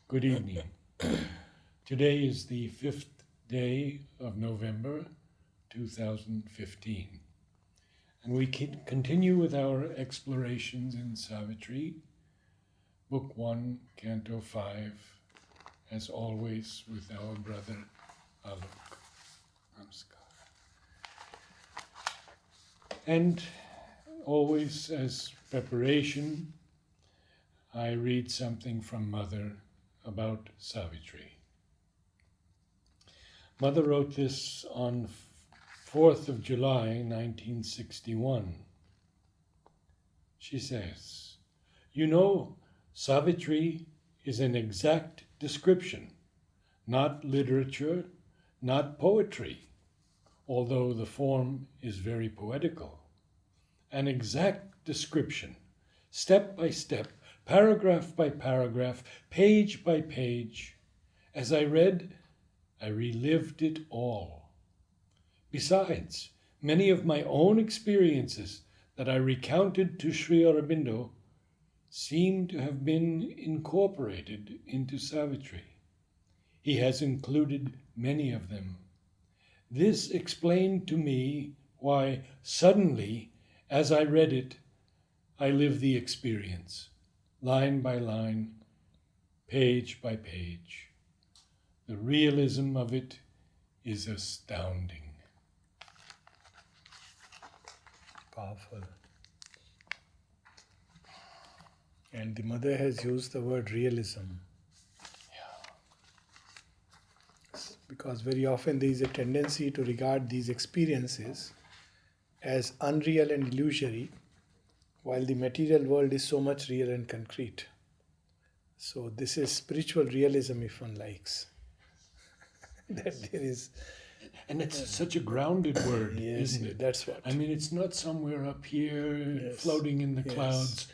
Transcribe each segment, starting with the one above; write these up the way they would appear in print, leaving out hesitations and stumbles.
Good evening. Today is the 5th day of November 2015, and we continue with our explorations in Savitri, Book 1, Canto 5, as always with our brother Alok. Namaskar. And always as preparation, I read something from Mother about Savitri. Mother wrote this on 4th of July, 1961. She says, "You know, Savitri is an exact description, not literature, not poetry, although the form is very poetical. An exact description, step by step, paragraph by paragraph, page by page. As I read, I relived it all. Besides, many of my own experiences that I recounted to Sri Aurobindo seem to have been incorporated into Savitri. He has included many of them. This explained to me why suddenly, as I read it, I lived the experience, line by line, page by page. The realism of it is astounding." Powerful. And the mother has used the word realism. Because very often there is a tendency to regard these experiences as unreal and illusory, while the material world is so much real and concrete. So this is spiritual realism, if one likes. That there is. And it's such a grounded word, Yes, isn't it? that's what. I mean, it's not somewhere up here Yes. floating in the Yes. clouds.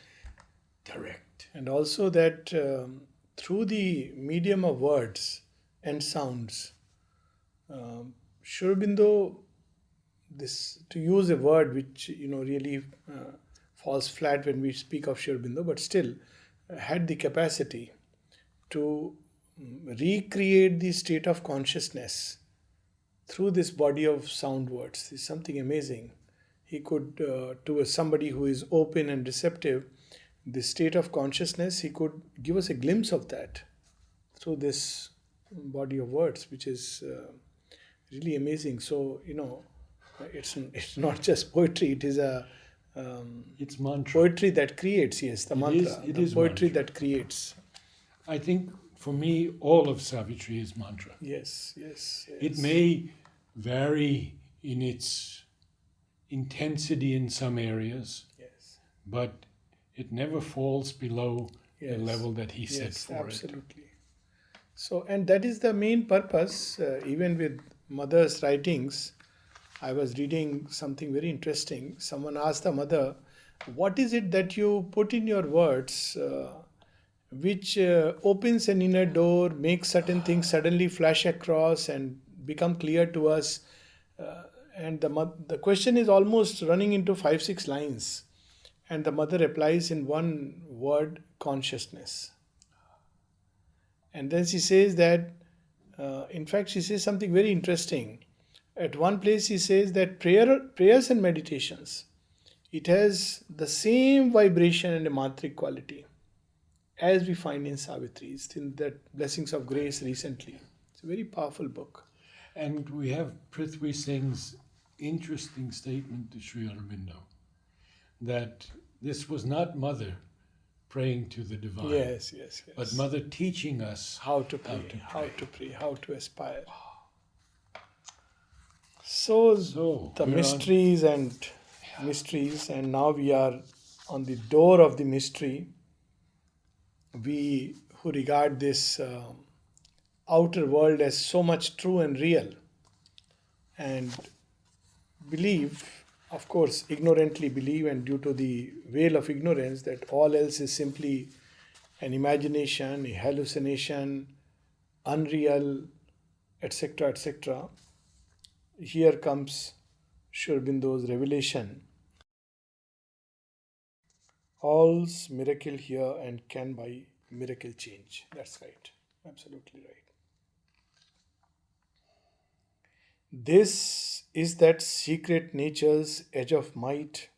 Direct. And also that through the medium of words and sounds, Sri Aurobindo, this, to use a word which really falls flat when we speak of Sri Aurobindo, but still had the capacity to recreate the state of consciousness through this body of sound words. It's something amazing. He could, to somebody who is open and receptive, the state of consciousness, he could give us a glimpse of that through this body of words, which is really amazing. So, it's not just poetry, it is a It's mantra. poetry that creates, yes, the mantra. It the is poetry mantra. that creates. I think for me, all of Savitri is mantra. Yes, yes, yes. It may vary in its intensity in some areas, Yes. but it never falls below the Yes. level that he set Yes, for it. absolutely. So, and that is the main purpose, even with mother's writings. I was reading something very interesting. Someone asked the mother, "What is it that you put in your words which opens an inner door, makes certain things suddenly flash across and become clear to us?" And the question is almost running into 5-6 lines. And the mother replies in one word: consciousness. And then she says that, in fact, she says something very interesting. At one place, she says that prayers and meditations, it has the same vibration and a mantric quality as we find in Savitri. It's in that Blessings of Grace recently. It's a very powerful book. And we have Prithvi Singh's interesting statement to Sri Aurobindo that this was not Mother praying to the divine, Yes, yes, yes. but Mother teaching us How to pray, how to aspire. So the we're mysteries and now we are on the door of the mystery. We who regard this outer world as so much true and real, and believe, of course, ignorantly believe, and due to the veil of ignorance, that all else is simply an imagination, a hallucination, unreal, etc., etc. Here comes Sri Aurobindo's revelation. All's miracle here and can by miracle change. That's right. Absolutely right. This is that secret nature's edge of might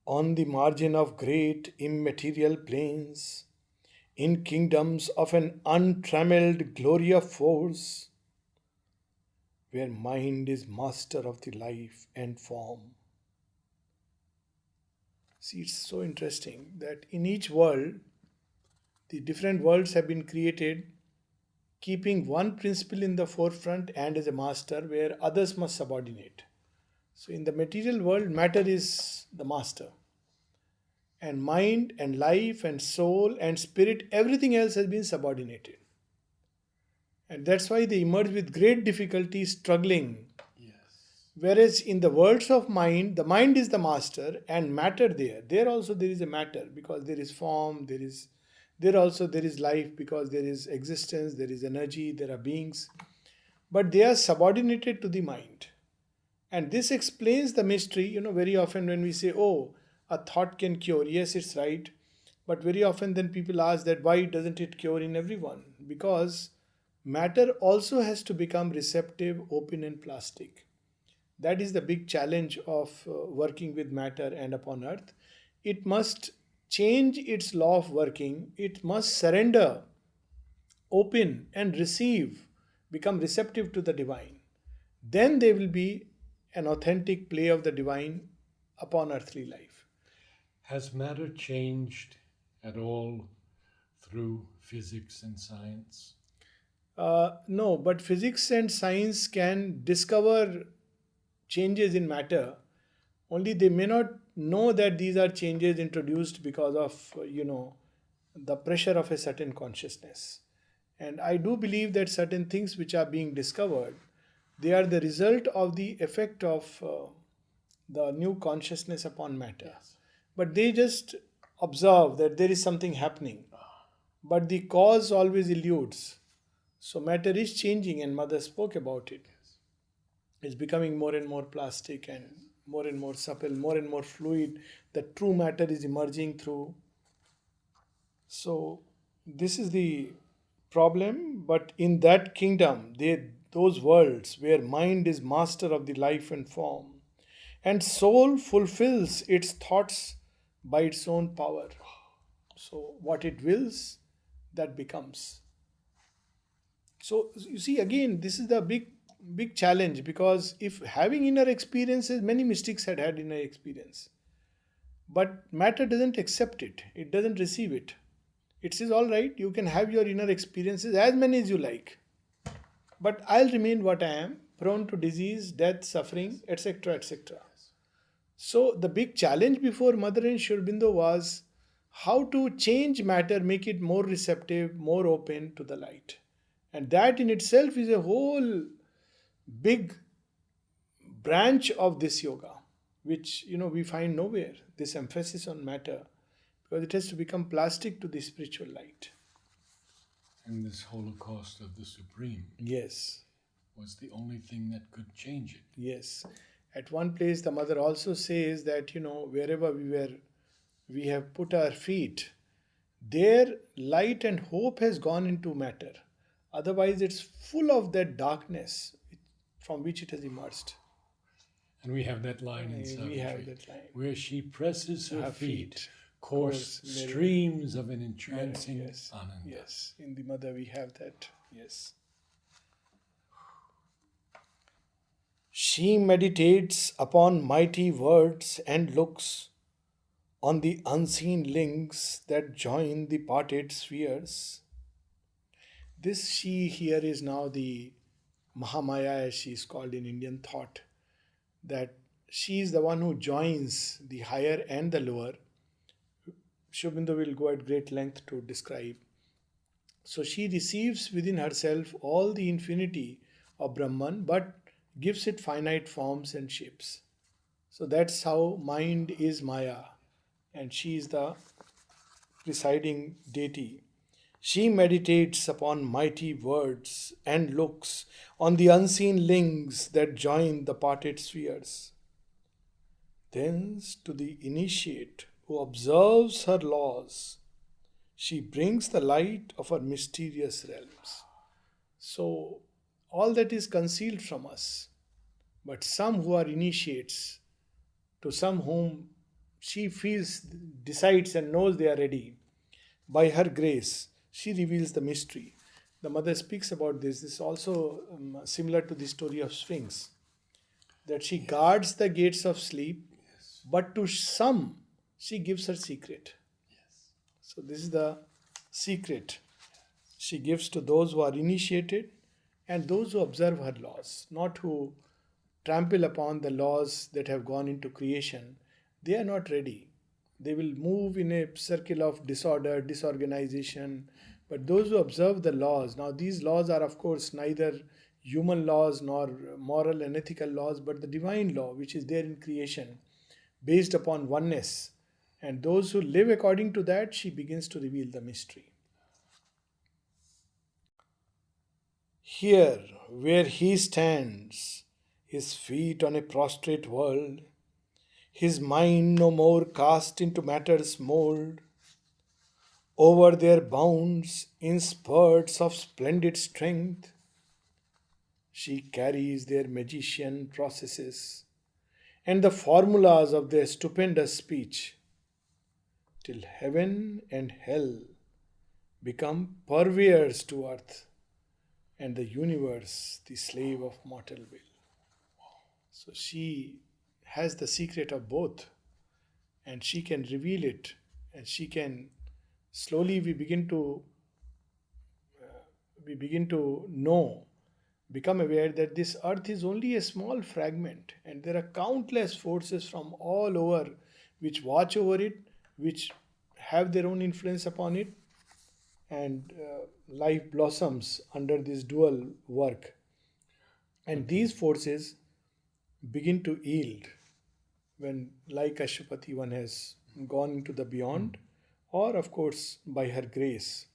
on the margin of great immaterial plains, in kingdoms of an untrammeled glory of force, where mind is master of the life and form. See, it's so interesting that in each world, the different worlds have been created keeping one principle in the forefront and as a master where others must subordinate. So, in the material world, matter is the master, and mind and life and soul and spirit, everything else has been subordinated. And that's why they emerge with great difficulty, struggling. Yes. Whereas in the worlds of mind, the mind is the master and matter there. There also there is a matter because there is form, there is life because there is existence, there is energy, there are beings. But they are subordinated to the mind. And this explains the mystery. Very often when we say, oh, a thought can cure, yes, it's right. But very often then people ask that why doesn't it cure in everyone? Because matter also has to become receptive, open, and plastic. That is the big challenge of working with matter and upon earth. It must change its law of working, it must surrender, open, and receive, become receptive to the divine. Then there will be an authentic play of the divine upon earthly life. Has matter changed at all through physics and science? No, but physics and science can discover changes in matter, only they may not know that these are changes introduced because of the pressure of a certain consciousness. And I do believe that certain things which are being discovered, they are the result of the effect of the new consciousness upon matter. But they just observe that there is something happening, but the cause always eludes. So matter is changing, and mother spoke about it. It's becoming more and more plastic and more supple, more and more fluid. The true matter is emerging through. So this is the problem. But in that kingdom, those worlds where mind is master of the life and form, and soul fulfills its thoughts by its own power. So what it wills, that becomes. So you see, again, this is the big challenge, because if having inner experiences, many mystics had inner experience, but matter doesn't accept it, it doesn't receive it. It says, all right, you can have your inner experiences as many as you like, but I'll remain what I am, prone to disease, death, suffering, etc., etc. So the big challenge before Mother and Aurobindo was how to change matter, make it more receptive, more open to the light. And that in itself is a whole big branch of this yoga, which we find nowhere. This emphasis on matter, because it has to become plastic to the spiritual light. And this Holocaust of the Supreme Yes, was the only thing that could change it. yes. At one place, the mother also says that wherever we have put our feet, there light and hope has gone into matter. Otherwise, it's full of that darkness from which it has emerged. And we have that line in Savitri. We have that line. Where she presses her feet, course, course streams of an entrancing Yes, ananda. yes. In the mother, we have that. Yes. She meditates upon mighty words and looks on the unseen links that join the parted spheres. This she here is now the Mahamaya, as she is called in Indian thought, that she is the one who joins the higher and the lower. Aurobindo will go at great length to describe. So she receives within herself all the infinity of Brahman, but gives it finite forms and shapes. So that's how mind is Maya, and she is the presiding deity. She meditates upon mighty words and looks on the unseen links that join the parted spheres. Thence to the initiate who observes her laws, She brings the light of her mysterious realms. So, all that is concealed from us. But some who are initiates, to some whom she feels, decides, and knows they are ready, by her grace, she reveals the mystery. The mother speaks about this. This is also similar to the story of Sphinx, that she guards the gates of sleep, but to some she gives her secret. So, this is the secret she gives to those who are initiated and those who observe her laws, not who trample upon the laws that have gone into creation. They are not ready. They will move in a circle of disorder, disorganization. But those who observe the laws, now these laws are, of course, neither human laws nor moral and ethical laws, but the divine law which is there in creation, based upon oneness. And those who live according to that, she begins to reveal the mystery. Here, where he stands, his feet on a prostrate world, his mind no more cast into matter's mold, over their bounds in spurts of splendid strength, she carries their magician processes and the formulas of their stupendous speech, till heaven and hell become purveyors to earth, and the universe the slave of mortal will. So she has the secret of both, and she can reveal it, and she can slowly we begin to know, become aware that this earth is only a small fragment, and there are countless forces from all over which watch over it, which have their own influence upon it, and life blossoms under this dual work. And these forces begin to yield when, like Ashwapati, one has gone into the beyond, or of course by her grace.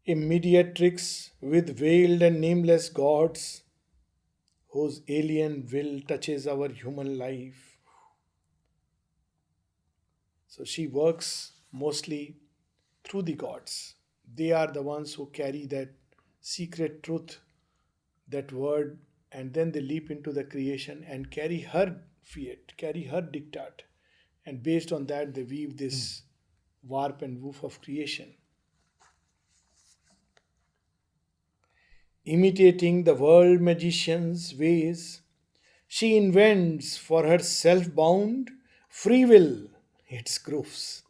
A mediatrix with veiled and nameless gods, whose alien will touches our human life. So she works mostly through the gods. They are the ones who carry that secret truth, that word, and then they leap into the creation and carry her fiat, carry her diktat. And based on that, they weave this warp and woof of creation. Imitating the world magician's ways, she invents for her self-bound free will its grooves.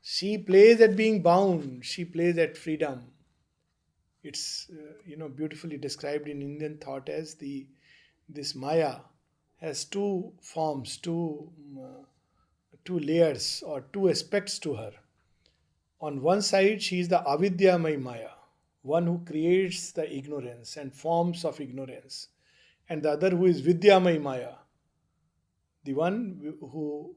She plays at being bound, she plays at freedom. It's beautifully described in Indian thought as this Maya has two forms, two layers or two aspects to her. On one side, she is the Avidyamay Maya, one who creates the ignorance and forms of ignorance, and the other who is Vidyamay Maya, the one who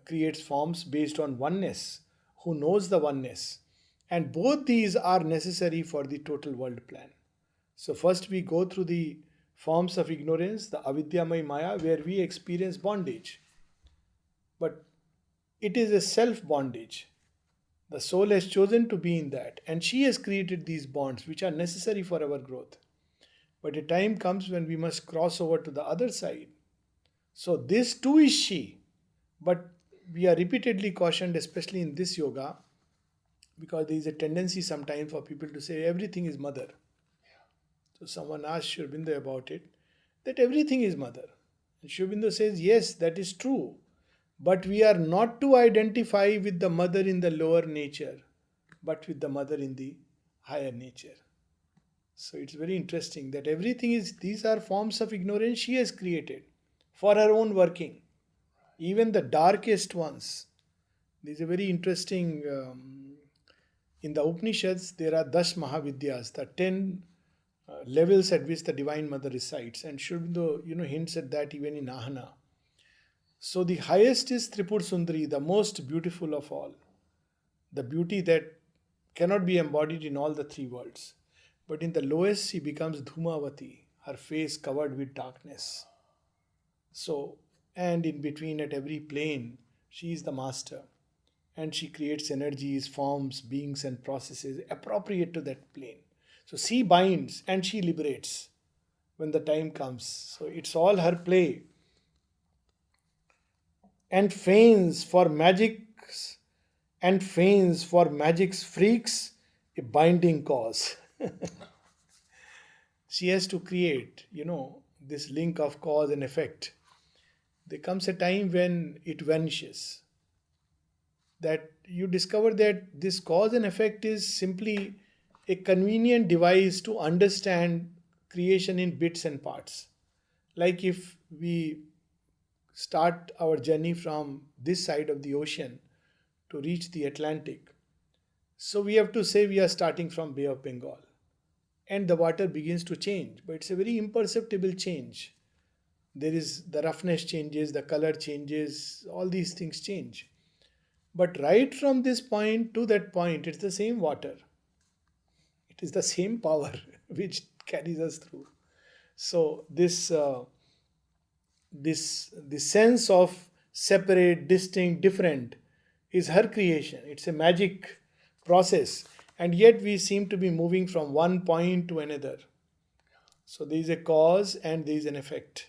creates forms based on oneness, who knows the oneness. And both these are necessary for the total world plan. So first we go through the forms of ignorance, the Avidyamay Maya, where we experience bondage. But it is a self-bondage. The soul has chosen to be in that, and she has created these bonds which are necessary for our growth. But a time comes when we must cross over to the other side. So this too is she. But we are repeatedly cautioned, especially in this yoga, because there is a tendency sometimes for people to say everything is mother. So someone asked Sri Aurobindo about it, that everything is mother. And Sri Aurobindo says, yes, that is true. But we are not to identify with the mother in the lower nature, but with the mother in the higher nature. So it's very interesting that these are forms of ignorance she has created for her own working. Even the darkest ones. There's a very interesting, in the Upanishads, there are Dash Mahavidyas, the 10 levels at which the Divine Mother resides. And Sri Aurobindo, hints at that even in Ahana. So the highest is Tripur Sundari, the most beautiful of all. The beauty that cannot be embodied in all the three worlds. But in the lowest, she becomes Dhumavati, her face covered with darkness. So, and in between at every plane, She is the master, and she creates energies, forms, beings, and processes appropriate to that plane. So she binds and she liberates when the time comes. So it's all her play. And feigns for magics and feigns for magic's freaks a binding cause. She has to create, this link of cause and effect. There comes a time when it vanishes. That you discover that this cause and effect is simply a convenient device to understand creation in bits and parts. Like if we start our journey from this side of the ocean to reach the Atlantic, so we have to say we are starting from Bay of Bengal, and the water begins to change, but it's a very imperceptible change. There is the roughness changes, the color changes, all these things change. But right from this point to that point, it's the same water. It is the same power which carries us through. So this sense of separate, distinct, different is her creation. It's a magic process, and yet we seem to be moving from one point to another. So there is a cause and there is an effect,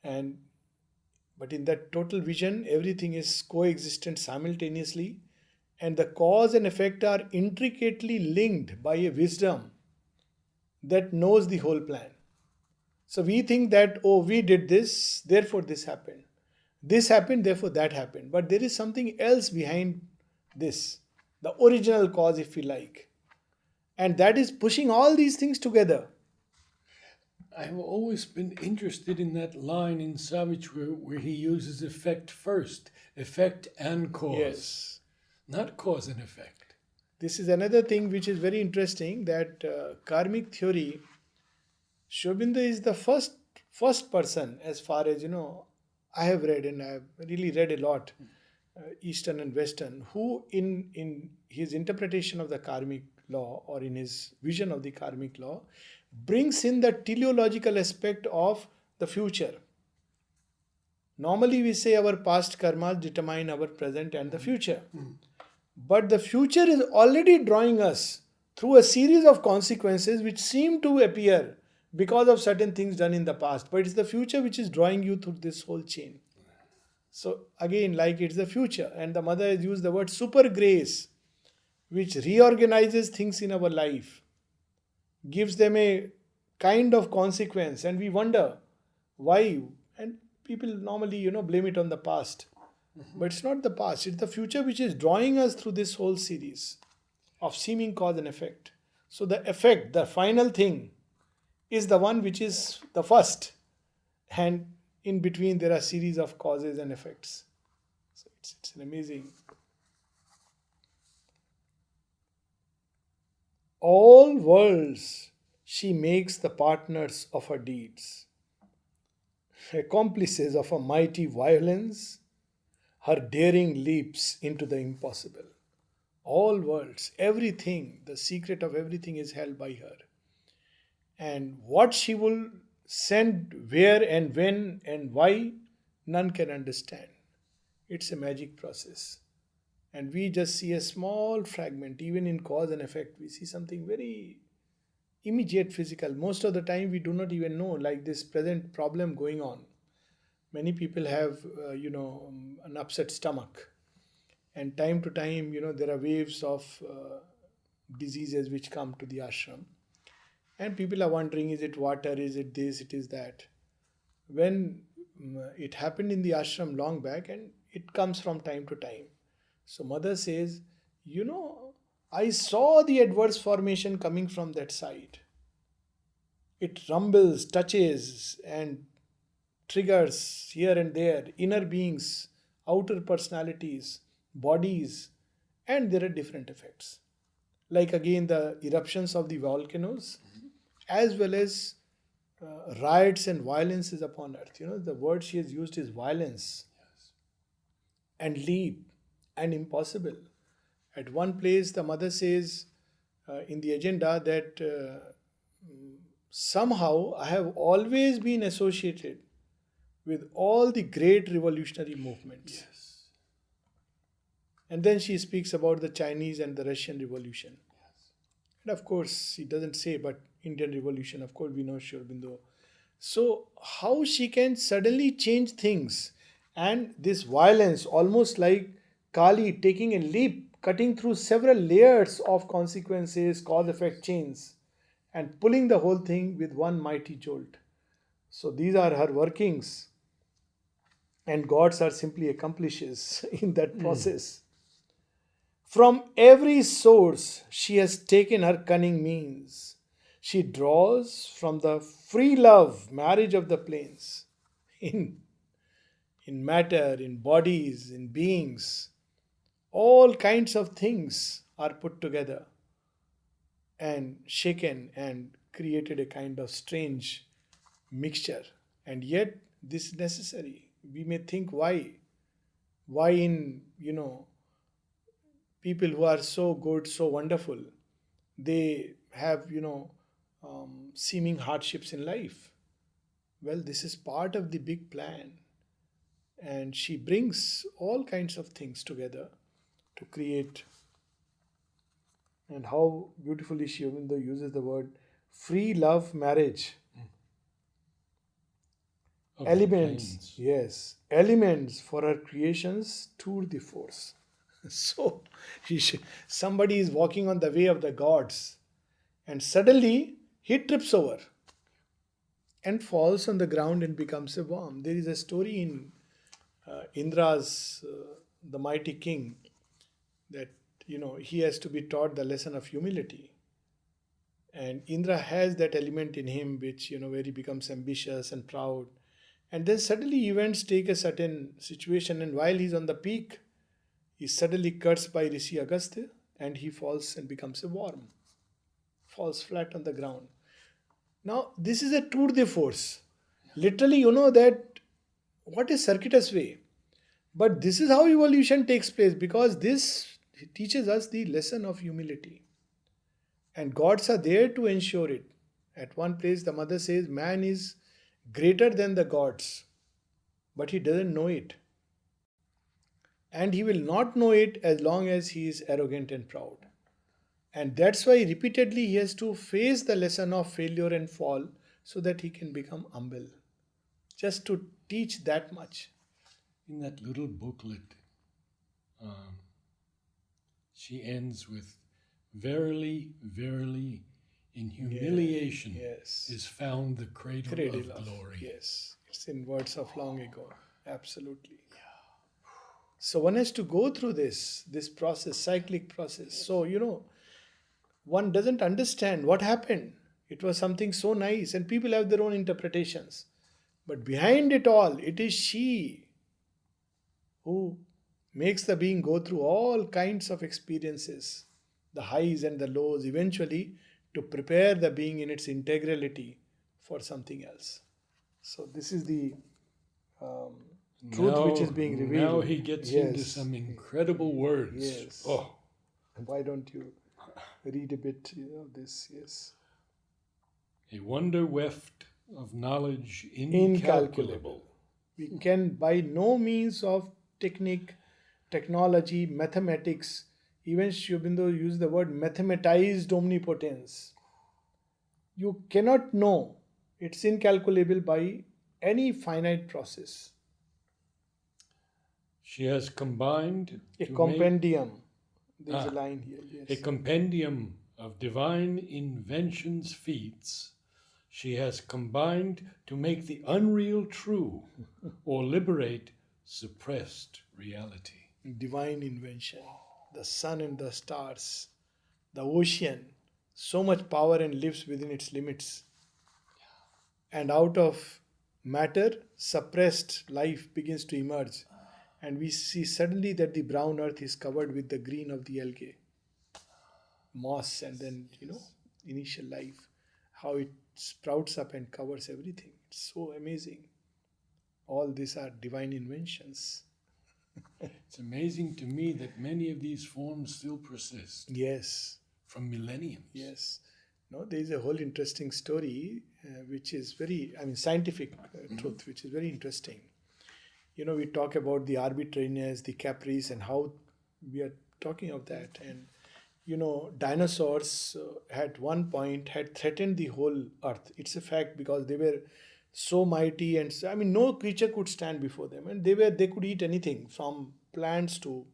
and but in that total vision, everything is coexistent simultaneously, and the cause and effect are intricately linked by a wisdom that knows the whole plan. So we think that, oh, we did this, therefore this happened. This happened, therefore that happened. But there is something else behind this, the original cause, if we like. And that is pushing all these things together. I've always been interested in that line in Savitri where he uses effect first, effect and cause, Yes. not cause and effect. This is another thing which is very interesting, that karmic theory, Aurobindo is the first person, as far as I have read, and I have really read a lot, Eastern and Western, who in his interpretation of the karmic law, or in his vision of the karmic law, brings in the teleological aspect of the future. Normally we say our past karmas determine our present and the future. But the future is already drawing us through a series of consequences which seem to appear because of certain things done in the past. But it's the future which is drawing you through this whole chain. So again, like it's the future. And the mother has used the word super grace, which reorganizes things in our life, gives them a kind of consequence, and we wonder why. And people normally, blame it on the past. But it's not the past, it's the future which is drawing us through this whole series of seeming cause and effect. So the effect, the final thing, is the one which is the first. And in between there are series of causes and effects. So it's an amazing. All worlds she makes the partners of her deeds, accomplices of a mighty violence, her daring leaps into the impossible. All worlds, everything, the secret of everything is held by her. And what she will send where and when and why, none can understand. It's a magic process. And we just see a small fragment. Even in cause and effect, we see something very immediate physical. Most of the time we do not even know, like this present problem going on. Many people have, an upset stomach. And time to time, there are waves of diseases which come to the ashram. And people are wondering, is it water, is it this, it is that. When it happened in the ashram long back, and it comes from time to time. So mother says, I saw the adverse formation coming from that side. It rumbles, touches, and triggers here and there, inner beings, outer personalities, bodies, and there are different effects. Like again the eruptions of the volcanoes, as well as riots and violences upon earth. The word she has used is violence, and leap, and impossible. At one place, the mother says in the agenda that somehow I have always been associated with all the great revolutionary movements. Yes. And then she speaks about the Chinese and the Russian Revolution. And of course, he doesn't say, but Indian Revolution, of course, we know Aurobindo. So, how she can suddenly change things, and this violence, almost like Kali taking a leap, cutting through several layers of consequences, cause effect chains, and pulling the whole thing with one mighty jolt. So, these are her workings, and gods are simply accomplices in that process. From every source she has taken her cunning means. She draws from the free love marriage of the plains in, in matter, in bodies, in beings. All kinds of things are put together and shaken and created a kind of strange mixture. And yet, this is necessary. We may think why? Why, in, people who are so good, so wonderful, they have, seeming hardships in life. Well, this is part of the big plan. And she brings all kinds of things together to create. And how beautifully she uses the word free love marriage. Of the Elements, plains. yes, elements for her creations tour de force. So somebody is walking on the way of the gods, and suddenly he trips over and falls on the ground and becomes a worm. There is a story in Indra's, the mighty king, that he has to be taught the lesson of humility. And Indra has that element in him which, where he becomes ambitious and proud. And then suddenly events take a certain situation, and while he's on the peak, he's suddenly cursed by Rishi Agastya, and he falls and becomes a worm, falls flat on the ground. Now, this is a tour de force. Literally, that what a circuitous way. But this is how evolution takes place, because this teaches us the lesson of humility. And gods are there to ensure it. At one place, the mother says, man is greater than the gods, but he doesn't know it. And he will not know it as long as he is arrogant and proud. And that's why repeatedly he has to face the lesson of failure and fall so that he can become humble. Just to teach that much. In that little booklet, she ends with, verily, verily, in humiliation Yes. is found the cradle of glory. Yes, it's in words of long ago. Absolutely. So one has to go through this process, cyclic process. So, one doesn't understand what happened. It was something so nice, and people have their own interpretations. But behind it all, it is she who makes the being go through all kinds of experiences, the highs and the lows, eventually to prepare the being in its integrality for something else. So this is the truth which is being revealed. Now he gets into some incredible words. Yes. Oh, Why don't you read a bit of this? Yes. a wonder weft of knowledge incalculable. We can by no means of technology, mathematics, even Aurobindo used the word mathematized omnipotence. You cannot know. It's incalculable by any finite process. She has combined A to compendium. There's a line here. make Yes. a compendium of divine inventions feats. She has combined to make the unreal true or liberate suppressed reality. Divine invention. The sun and the stars. The ocean. So much power and lives within its limits. And out of matter, suppressed life begins to emerge. And we see suddenly that the brown earth is covered with the green of the algae, moss, and then, initial life, how it sprouts up and covers everything. It's so amazing. All these are divine inventions. It's amazing to me that many of these forms still persist Yes. from millenniums. Yes. No, there is a whole interesting story which is very, scientific truth, which is very interesting. We talk about the arbitrariness, the caprice, and how we are talking of that. And dinosaurs at one point had threatened the whole earth. It's a fact, because they were so mighty, and I mean, no creature could stand before them, and they could eat anything from plants to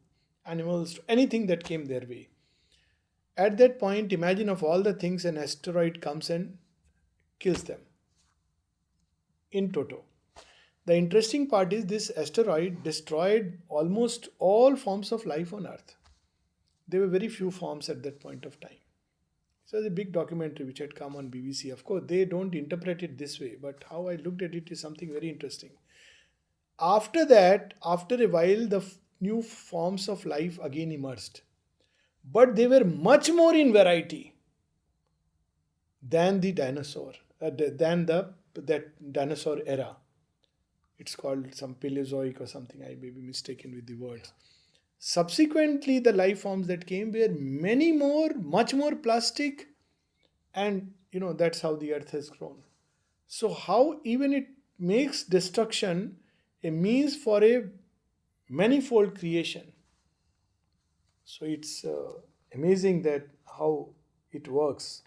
animals to anything that came their way. At that point, imagine of all the things, an asteroid comes and kills them in toto. The interesting part is this asteroid destroyed almost all forms of life on Earth. There were very few forms at that point of time. So the big documentary which had come on BBC. Of course, they don't interpret it this way, but how I looked at it is something very interesting. After that, after a while, the new forms of life again emerged, but they were much more in variety than the dinosaur, than the that dinosaur era. It's called some Paleozoic or something. I may be mistaken with the words. Subsequently, the life forms that came were many more, much more plastic, and that's how the earth has grown. So, how even it makes destruction a means for a manifold creation. So, it's amazing that how it works.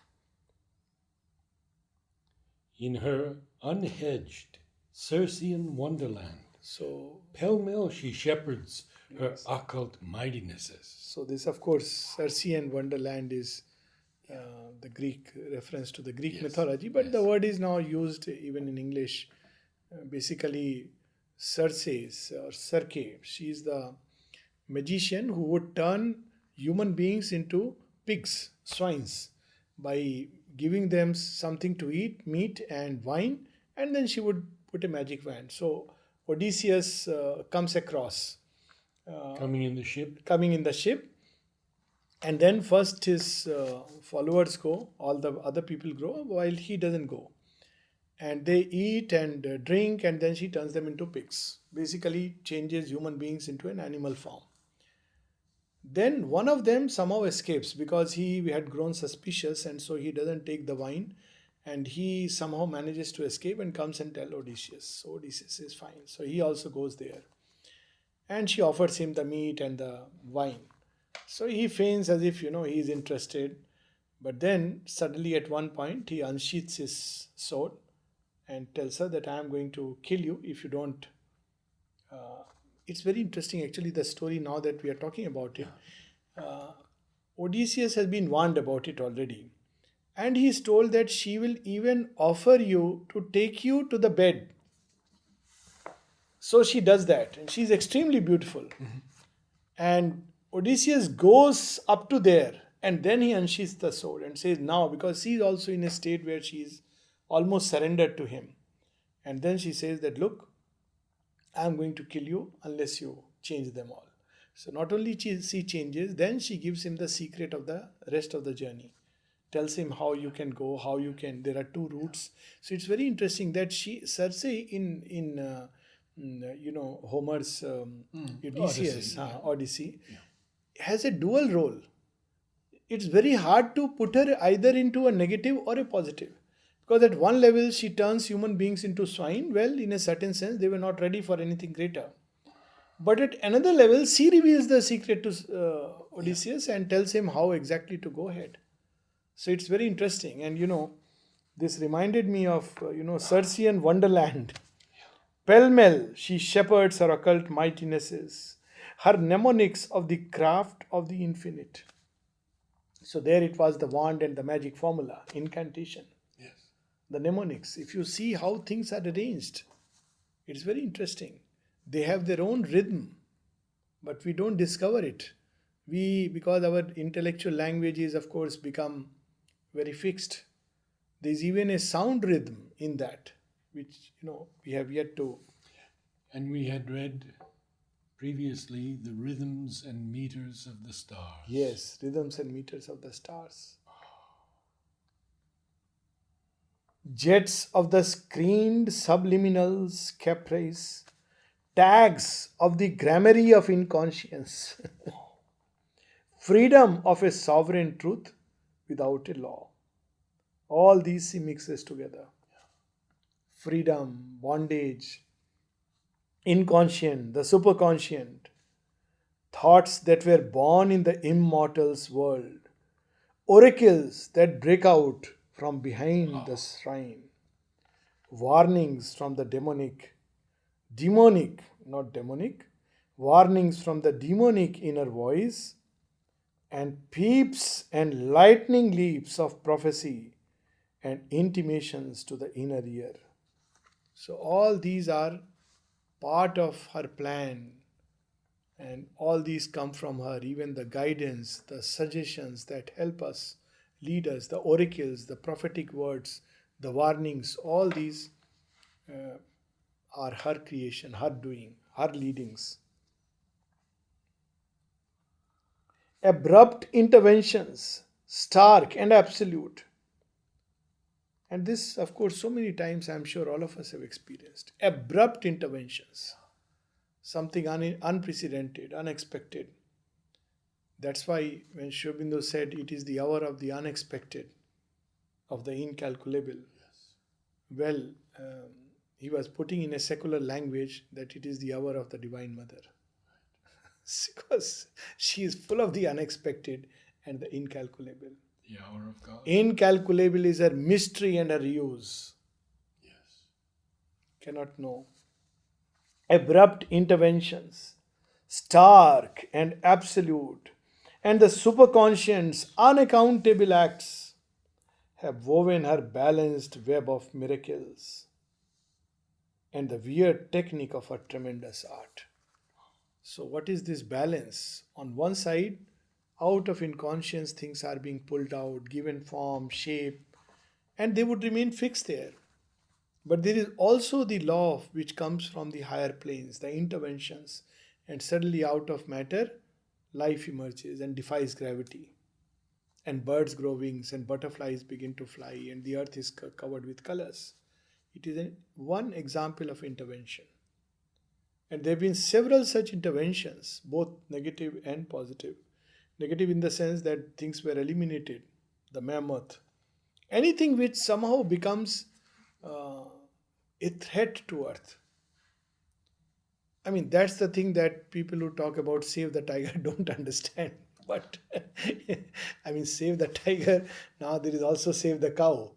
In her unhedged Circean wonderland, So, pell-mell she shepherds her yes. occult mightinesses. So this, of course, Circean wonderland is the Greek reference to the Greek Yes, mythology, but the yes. word is now used even in English. Basically, Circe or Circe, she is the magician who would turn human beings into pigs, swines, by giving them something to eat, meat and wine, and then she would put a magic wand. So Odysseus comes across Coming in the ship, coming in the ship, and then first his followers go, all the other people go while he doesn't go, and they eat and drink, and then she turns them into pigs, basically changes human beings into an animal form. Then one of them somehow escapes because he had grown suspicious, and so he doesn't take the wine, and he somehow manages to escape and comes and tell Odysseus. So Odysseus is fine, so he also goes there, and she offers him the meat and the wine. So he feigns as if he is interested, but then suddenly at one point he unsheaths his sword and tells her that I am going to kill you if you don't. It's very interesting, actually, the story now that we are talking about it. Odysseus has been warned about it already, and he is told that she will even offer you to take you to the bed. So she does that, and she's extremely beautiful. And Odysseus goes up to there, and then he unsheaths the sword and says, now, because she's also in a state where she's almost surrendered to him. And then she says that, look, I'm going to kill you unless you change them all. So not only she changes, then she gives him the secret of the rest of the journey. Tells him how you can go, how you can. There are two routes. So it's very interesting that Circe in Homer's Odysseus, Odyssey, has a dual role. It's very hard to put her either into a negative or a positive. Because at one level she turns human beings into swine. Well, in a certain sense, they were not ready for anything greater. But at another level, she reveals the secret to Odysseus and tells him how exactly to go ahead. So it's very interesting. And this reminded me of Circean wonderland. Pell-mell she shepherds her occult mightinesses, her mnemonics of the craft of the infinite. So there it was, the wand and the magic formula, incantation. yes, The mnemonics. If you see how things are arranged, it's very interesting. They have their own rhythm, but we don't discover it. Because our intellectual language is, of course, become very fixed. There's even a sound rhythm in that, which we have yet to. and we had read previously the rhythms and meters of the stars. Yes, rhythms and meters of the stars. Jets of the screened subliminals caprice, tags of the gramarye of inconscience, freedom of a sovereign truth without a law. All these he mixes together. Freedom, bondage, inconscient, the superconscient, thoughts that were born in the immortal's world, oracles that break out from behind the shrine, warnings from the demonic, not demonic, warnings from the demonic inner voice, and peeps and lightning leaps of prophecy and intimations to the inner ear. So, all these are part of her plan, and all these come from her. Even the guidance, the suggestions that help us, lead us, the oracles, the prophetic words, the warnings, all these are her creation, her doing, her leadings. Abrupt interventions, stark and absolute. And this, of course, so many times I'm sure all of us have experienced. Abrupt interventions, something unprecedented, unexpected. That's why when Aurobindo said it is the hour of the unexpected, of the incalculable, well, he was putting in a secular language that it is the hour of the Divine Mother. Because she is full of the unexpected and the incalculable. The hour of God. Incalculable is her mystery and her use. Yes. Cannot know. Abrupt interventions, stark and absolute, and the superconscient's unaccountable acts have woven her balanced web of miracles and the weird technique of her tremendous art. So, what is this balance? On one side, out of inconscience, things are being pulled out, given form, shape, and they would remain fixed there. But there is also the law which comes from the higher planes, the interventions, and suddenly out of matter, life emerges and defies gravity. And birds grow wings, and butterflies begin to fly, and the earth is covered with colors. It is one example of intervention. And there have been several such interventions, both negative and positive. Negative in the sense that things were eliminated, the mammoth. Anything which somehow becomes a threat to earth. I mean, that's the thing that people who talk about save the tiger don't understand. But, I mean, save the tiger, now there is also save the cow.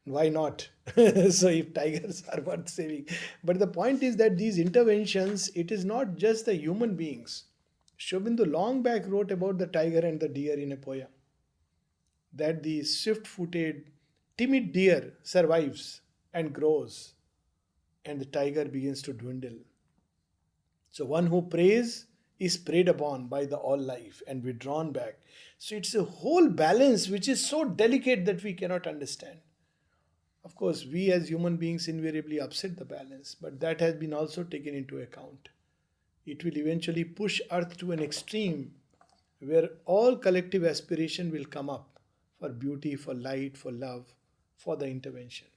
Why not? So if tigers are worth saving. But the point is that these interventions, it is not just the human beings. Aurobindo long back wrote about the tiger and the deer in a poem. That the swift-footed, timid deer survives and grows, and the tiger begins to dwindle. So one who prays is preyed upon by the all life and withdrawn back. So it's a whole balance which is so delicate that we cannot understand. Of course, we as human beings invariably upset the balance, but that has been also taken into account. It will eventually push Earth to an extreme where all collective aspiration will come up for beauty, for light, for love, for the intervention.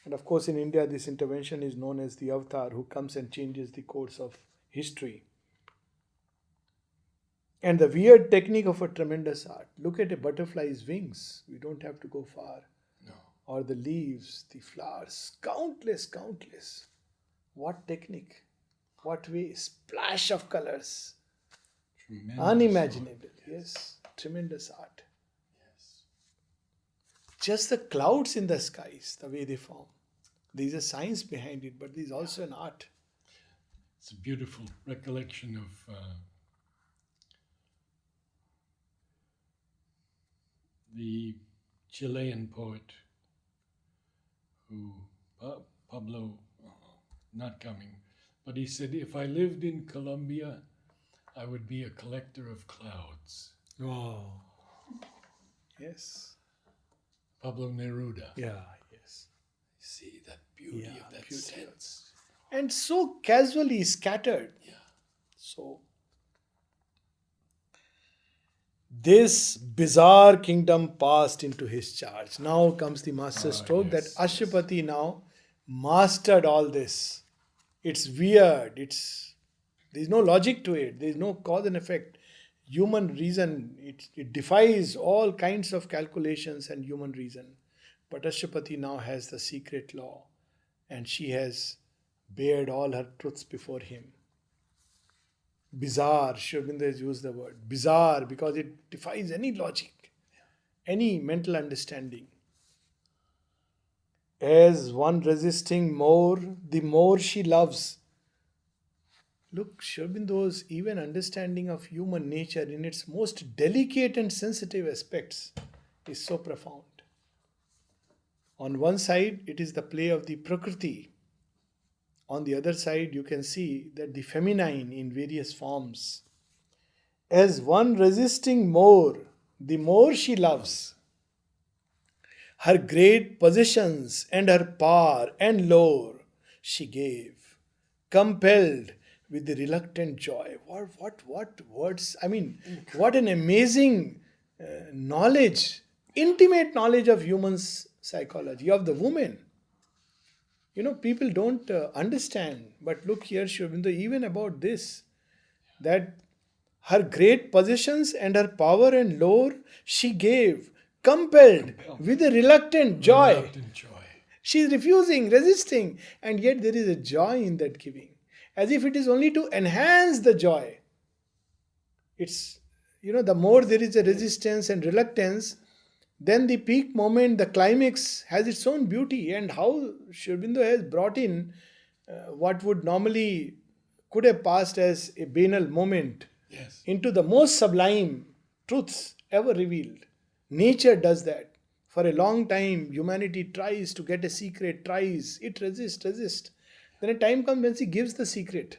And of course, in India, this intervention is known as the avatar who comes and changes the course of history. And the weird technique of a tremendous art. Look at a butterfly's wings. We don't have to go far. No. Or the leaves, the flowers. Countless. What technique? What way? Splash of colors. Tremendous Unimaginable. art. Yes. Tremendous art. Yes. Just the clouds in the skies, the way they form. There is a science behind it, but there is also an art. It's a beautiful recollection of the Chilean poet who, Pablo, not coming, but he said, if I lived in Colombia, I would be a collector of clouds. Oh. Yes. Pablo Neruda. Yeah, yes. See that beauty of that beauty. sense. And so casually scattered. Yeah. So, this bizarre kingdom passed into his charge. Now comes the master stroke yes, that Ashwapati now mastered all this. It's weird. There's no logic to it. There's no cause and effect. Human reason, it defies all kinds of calculations and human reason. But Ashwapati now has the secret law, and she has bared all her truths before him. Bizarre, Sri Aurobindo has used the word bizarre because it defies any logic, any mental understanding. As one resisting more, the more she loves. Look, Sri Aurobindo's even understanding of human nature in its most delicate and sensitive aspects is so profound. On one side, it is the play of the Prakriti. On the other side, you can see that the feminine in various forms. As one resisting more, the more she loves. Her great possessions and her power and lore she gave, compelled with the reluctant joy. What words? I mean, what an amazing knowledge, intimate knowledge of humans' psychology, of the woman. People don't understand. But look here, Sri Aurobindo, even about this, that her great possessions and her power and lore she gave, compelled with a reluctant joy. Reluctant joy. She is refusing, resisting, and yet there is a joy in that giving, as if it is only to enhance the joy. It's, the more there is a resistance and reluctance, then the peak moment, the climax, has its own beauty. And how Sri Aurobindo has brought in what would normally could have passed as a banal moment Yes. into the most sublime truths ever revealed. Nature does that. For a long time, humanity tries to get a secret, tries, it resists. Then a time comes when she gives the secret.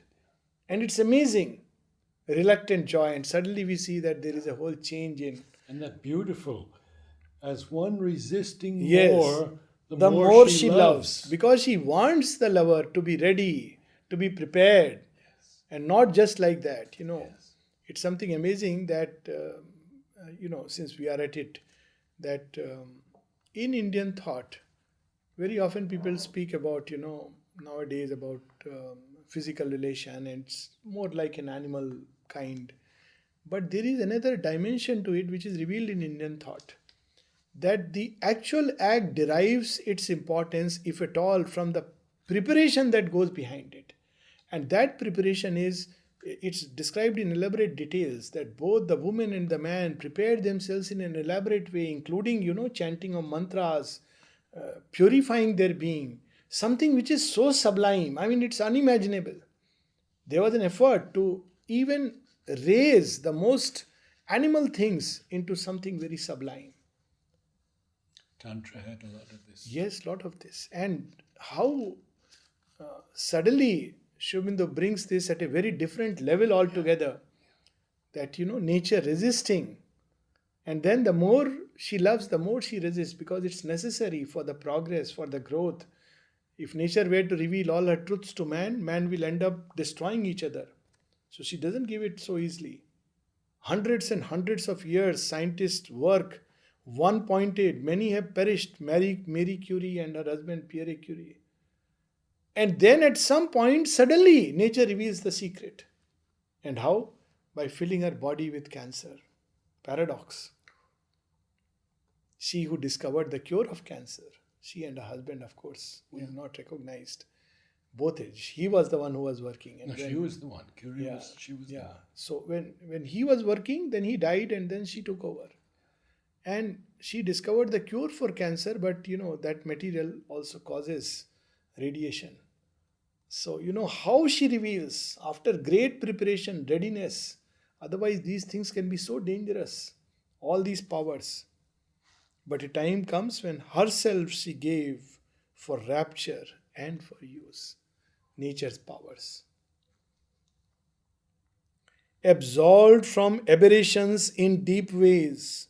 And it's amazing. Reluctant joy, and suddenly we see that there is a whole change in. And that beautiful. As one resisting Yes, more, the more she loves. Because she wants the lover to be ready, to be prepared. And not just like that, Yes. It's something amazing that, since we are at it, that in Indian thought, very often people speak about, nowadays about physical relation, and it's more like an animal kind. But there is another dimension to it which is revealed in Indian thought, that the actual act derives its importance, if at all, from the preparation that goes behind it. And that preparation it's described in elaborate details, that both the woman and the man prepared themselves in an elaborate way, including, chanting of mantras, purifying their being, something which is so sublime. I mean, it's unimaginable. There was an effort to even raise the most animal things into something very sublime. Tantra had a lot of this. Yes, lot of this. And how suddenly Sri Aurobindo brings this at a very different level altogether. That, nature resisting. And then the more she loves, the more she resists, because it's necessary for the progress, for the growth. If nature were to reveal all her truths to man, man will end up destroying each other. So she doesn't give it so easily. Hundreds and hundreds of years, scientists work, one pointed, many have perished, Marie Curie and her husband Pierre Curie. And then at some point, suddenly, nature reveals the secret. And how? By filling her body with cancer. Paradox. She who discovered the cure of cancer, she and her husband, of course, we have not recognized both age. He was the one who was working. And No, she was the one. Curie was, she was the one. So when he was working, then he died, and then she took over. And she discovered the cure for cancer, but that material also causes radiation. So how she reveals after great preparation, readiness. Otherwise, these things can be so dangerous. All these powers. But a time comes when herself she gave for rapture and for use. Nature's powers. Absolved from aberrations in deep ways,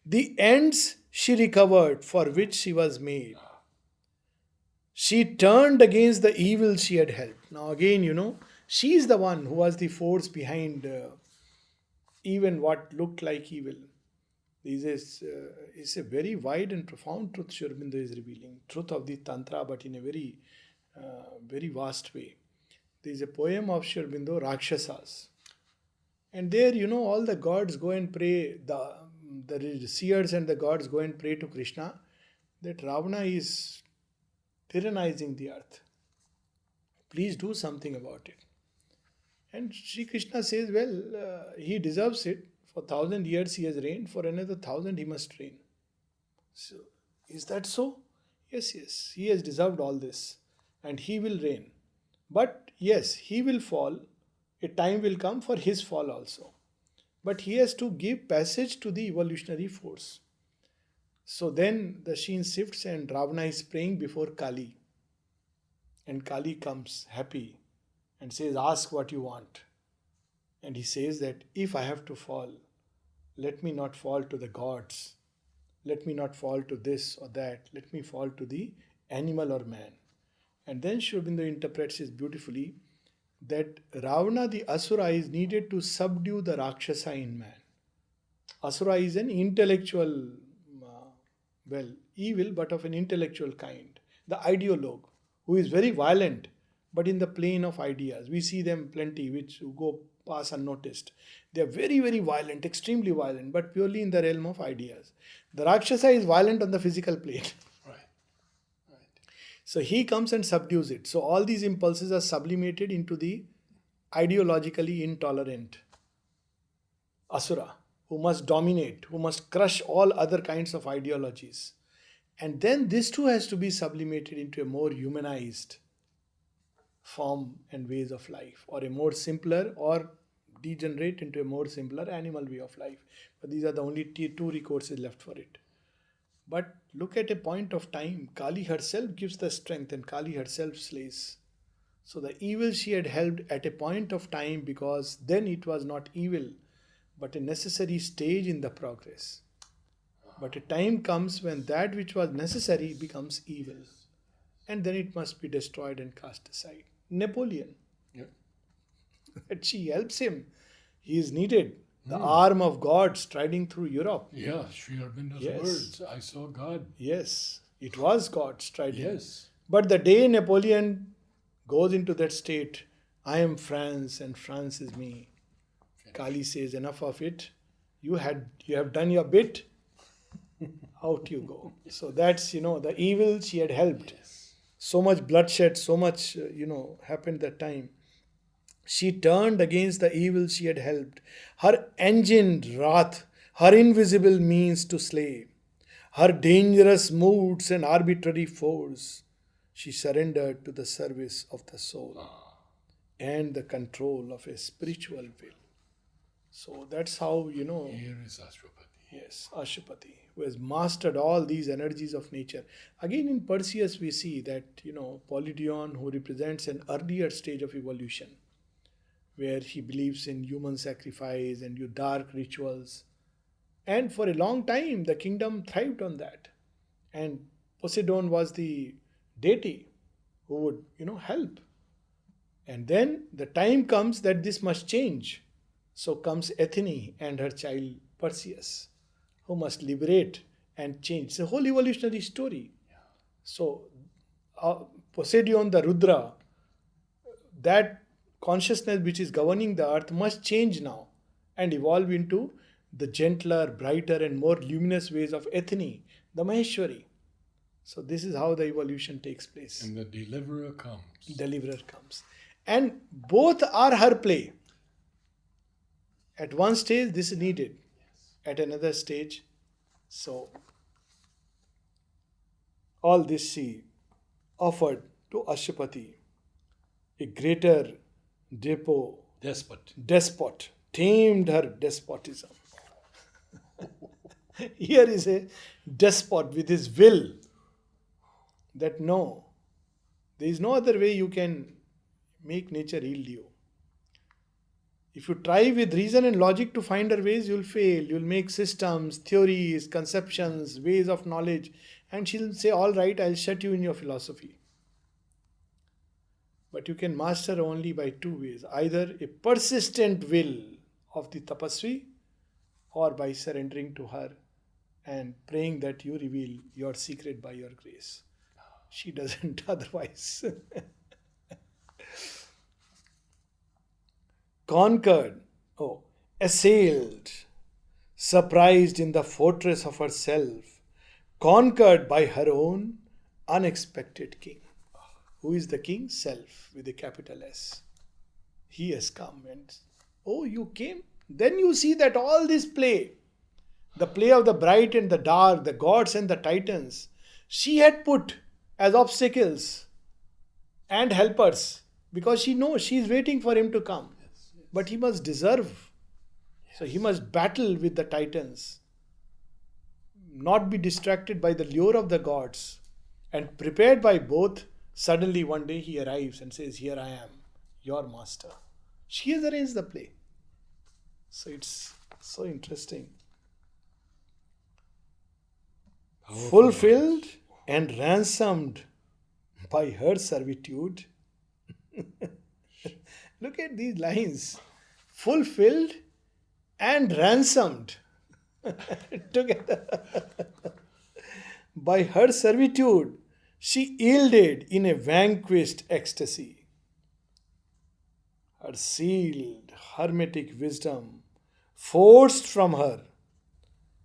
the ends she recovered for which she was made. She turned against the evil she had helped. Now again, she is the one who was the force behind even what looked like evil. This is a very wide and profound truth Sri Aurobindo is revealing. Truth of the Tantra, but in a very, very vast way. There is a poem of Sri Aurobindo, Rakshasas. And there, all the gods go and pray, the seers and the gods go and pray to Krishna that Ravana is tyrannizing the earth. Please do something about it. And Sri Krishna says, well, he deserves it. For 1,000 years he has reigned, for another 1,000 he must reign. So, is that so? Yes, yes, he has deserved all this and he will reign. But yes, he will fall. A time will come for his fall also. But he has to give passage to the evolutionary force. So then the scene shifts and Ravana is praying before Kali. And Kali comes happy and says, ask what you want. And he says that if I have to fall, let me not fall to the gods. Let me not fall to this or that. Let me fall to the animal or man. And then Sri Aurobindo interprets it beautifully that Ravana the Asura is needed to subdue the Rakshasa in man. Asura is an intellectual, evil, but of an intellectual kind. The ideologue, who is very violent, but in the plane of ideas. We see them plenty, which go pass unnoticed. They are very, very violent, extremely violent, but purely in the realm of ideas. The Rakshasa is violent on the physical plane. Right. So he comes and subdues it. So all these impulses are sublimated into the ideologically intolerant Asura, who must dominate, who must crush all other kinds of ideologies. And then this too has to be sublimated into a more humanized form and ways of life, or a more simpler, or degenerate into a more simpler animal way of life. But these are the only two recourses left for it. But look at a point of time. Kali herself gives the strength and Kali herself slays. So the evil she had helped at a point of time, because then it was not evil, but a necessary stage in the progress. But a time comes when that which was necessary becomes evil. And then it must be destroyed and cast aside. Napoleon. Yeah. That she helps him. He is needed. The arm of God striding through Europe. Yeah, Sri Aurobindo's Yes. words. I saw God. Yes, it was God striding. Yes. But the day Napoleon goes into that state, I am France and France is me. Kali says, enough of it. You have done your bit. Out you go. So that's, the evil she had helped. Yes. So much bloodshed, so much, happened that time. She turned against the evil she had helped. Her engined wrath, her invisible means to slay, her dangerous moods and arbitrary force, she surrendered to the service of the soul and the control of a spiritual will. So that's how, Here is Ashwapati. yes, Ashwapati, who has mastered all these energies of nature. Again, in Perseus, we see that, Polydion, who represents an earlier stage of evolution, where he believes in human sacrifice and dark rituals. And for a long time, the kingdom thrived on that. And Poseidon was the deity who would, help. And then the time comes that this must change. So comes Athene and her child Perseus, who must liberate and change. It's a whole evolutionary story. Yeah. So Poseidon, the Rudra, that consciousness which is governing the earth must change now and evolve into the gentler, brighter and more luminous ways of Athene, the Maheshwari. So this is how the evolution takes place. And the deliverer comes. Deliverer comes. And both are her play. At one stage this is needed. At another stage, so all this she offered to Ashwapati, a greater despot, tamed her despotism. Here is a despot with his will that no, there is no other way you can make nature yield you. If you try with reason and logic to find her ways, you'll fail. You'll make systems, theories, conceptions, ways of knowledge, and she'll say, all right, I'll shut you in your philosophy. But you can master only by two ways, either a persistent will of the tapasvi or by surrendering to her and praying that you reveal your secret by your grace. She doesn't otherwise. Conquered, assailed, surprised in the fortress of herself, conquered by her own unexpected king. Who is the king? Self, with a capital S. he has come. And oh, you came? Then you see that all this play, the play of the bright and the dark, the gods and the titans, she had put as obstacles and helpers, because she knows she is waiting for him to come. But he must deserve. So he must battle with the titans, not be distracted by the lure of the gods, and prepared by both. Suddenly one day he arrives and says, "Here I am, your master." She has arranged the play. So it's so interesting. Powerful. Fulfilled and ransomed by her servitude. Look at these lines. Fulfilled and ransomed together. By her servitude, she yielded in a vanquished ecstasy. Her sealed hermetic wisdom forced from her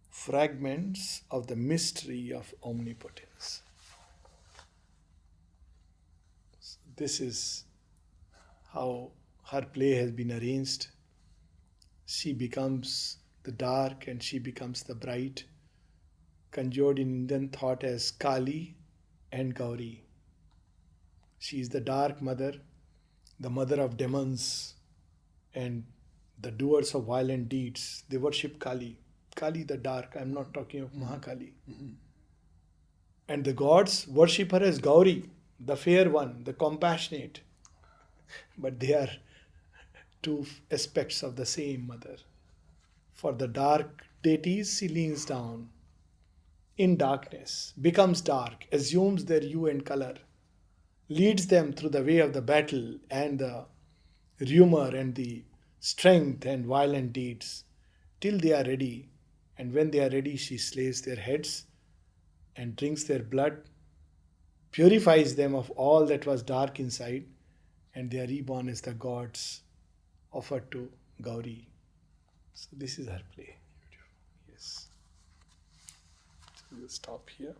fragments of the mystery of omnipotence. This is how her play has been arranged. She becomes the dark and she becomes the bright, conjured in Indian thought as Kali and Gauri. She is the dark mother, the mother of demons and the doers of violent deeds. They worship Kali. Kali the dark. I am not talking of Mahakali. And the gods worship her as Gauri, the fair one, the compassionate. But they are two aspects of the same mother. For the dark deities, she leans down in darkness, becomes dark, assumes their hue and color, leads them through the way of the battle and the rumor and the strength and violent deeds till they are ready. And when they are ready, she slays their heads and drinks their blood, purifies them of all that was dark inside, and they are reborn as the gods offered to Gauri. So this is her play. Yes. So we'll stop here.